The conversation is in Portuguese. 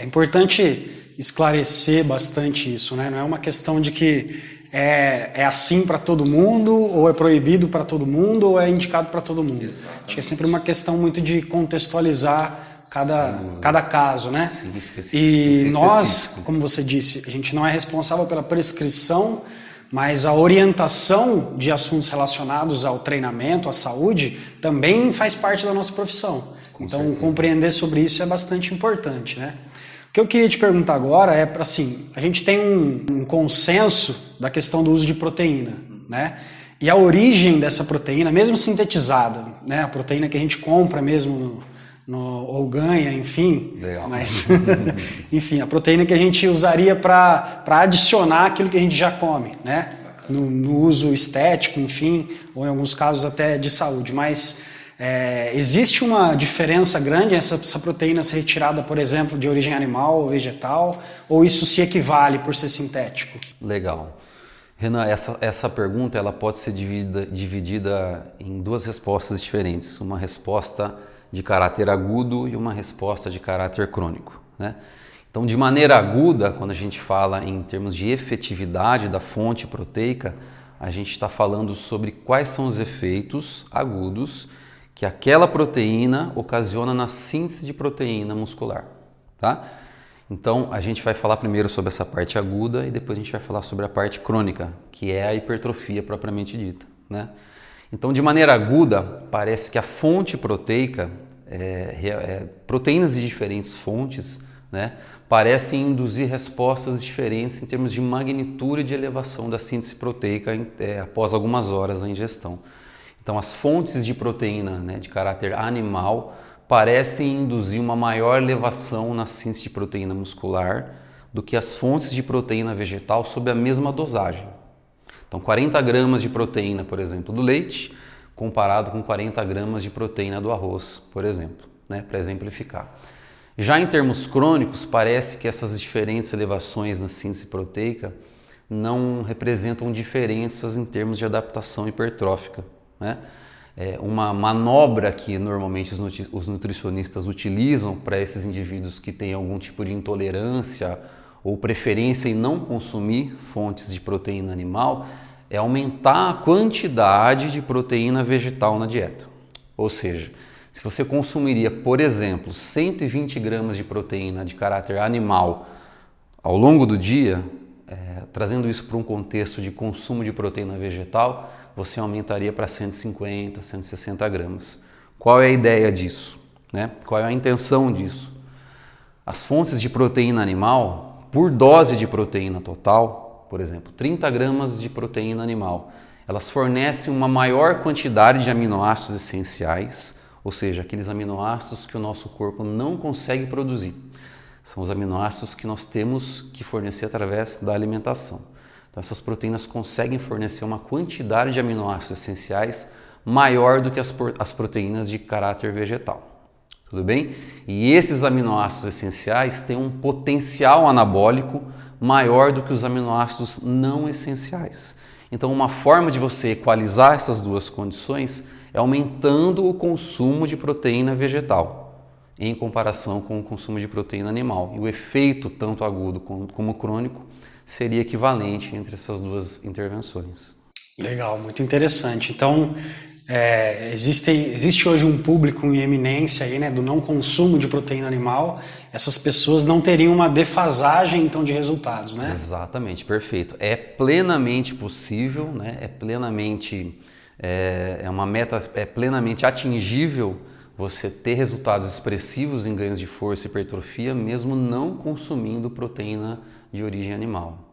É importante esclarecer bastante isso, né? Não é uma questão de que é assim para todo mundo, ou é proibido para todo mundo, ou é indicado para todo mundo. Exatamente. Acho que é sempre uma questão muito de contextualizar cada caso, né? Sim, tem que E ser nós, específico. como você disse, a gente não é responsável pela prescrição, mas a orientação de assuntos relacionados ao treinamento, à saúde, também faz parte da nossa profissão. Com Então, certeza. compreender sobre isso é bastante importante, né? O que eu queria te perguntar agora é, assim, a gente tem um consenso da questão do uso de proteína, né? E a origem dessa proteína, mesmo sintetizada, né? A proteína que a gente compra mesmo ou ganha, enfim. Legal. Mas, enfim, a proteína que a gente usaria para adicionar aquilo que a gente já come, né? No uso estético, enfim, ou em alguns casos até de saúde. Mas existe uma diferença grande essa proteína ser retirada, por exemplo, de origem animal ou vegetal, ou isso se equivale por ser sintético? Legal. Renan, essa pergunta ela pode ser dividida em duas respostas diferentes. Uma resposta de caráter agudo e uma resposta de caráter crônico, né? Então, de maneira aguda, quando a gente fala em termos de efetividade da fonte proteica, a gente está falando sobre quais são os efeitos agudos que aquela proteína ocasiona na síntese de proteína muscular, tá? Então, a gente vai falar primeiro sobre essa parte aguda e depois a gente vai falar sobre a parte crônica, que é a hipertrofia propriamente dita, né? Então, de maneira aguda, parece que a fonte proteica, proteínas de diferentes fontes, né, parecem induzir respostas diferentes em termos de magnitude e de elevação da síntese proteica após algumas horas da ingestão. Então, as fontes de proteína, né, de caráter animal parecem induzir uma maior elevação na síntese de proteína muscular do que as fontes de proteína vegetal sob a mesma dosagem. Então, 40 gramas de proteína, por exemplo, do leite, comparado com 40 gramas de proteína do arroz, por exemplo, né, para exemplificar. Já em termos crônicos, parece que essas diferentes elevações na síntese proteica não representam diferenças em termos de adaptação hipertrófica, né? Uma manobra que normalmente os nutricionistas utilizam para esses indivíduos que têm algum tipo de intolerância ou preferência em não consumir fontes de proteína animal é aumentar a quantidade de proteína vegetal na dieta. Ou seja, se você consumiria, por exemplo, 120 gramas de proteína de caráter animal ao longo do dia, trazendo isso para um contexto de consumo de proteína vegetal, você aumentaria para 150, 160 gramas. Qual é a ideia disso, né? Qual é a intenção disso? As fontes de proteína animal, por dose de proteína total, por exemplo, 30 gramas de proteína animal, elas fornecem uma maior quantidade de aminoácidos essenciais, ou seja, aqueles aminoácidos que o nosso corpo não consegue produzir. São os aminoácidos que nós temos que fornecer através da alimentação. Então, essas proteínas conseguem fornecer uma quantidade de aminoácidos essenciais maior do que as proteínas de caráter vegetal. Tudo bem? E esses aminoácidos essenciais têm um potencial anabólico maior do que os aminoácidos não essenciais. Então, uma forma de você equalizar essas duas condições é aumentando o consumo de proteína vegetal em comparação com o consumo de proteína animal. E o efeito, tanto agudo como crônico, seria equivalente entre essas duas intervenções. Legal, muito interessante. Então, existe hoje um público em eminência aí, né, do não consumo de proteína animal. Essas pessoas não teriam uma defasagem, então, de resultados, né? Exatamente, perfeito. É plenamente possível, né? Uma meta plenamente atingível você ter resultados expressivos em ganhos de força e hipertrofia, mesmo não consumindo proteína de origem animal.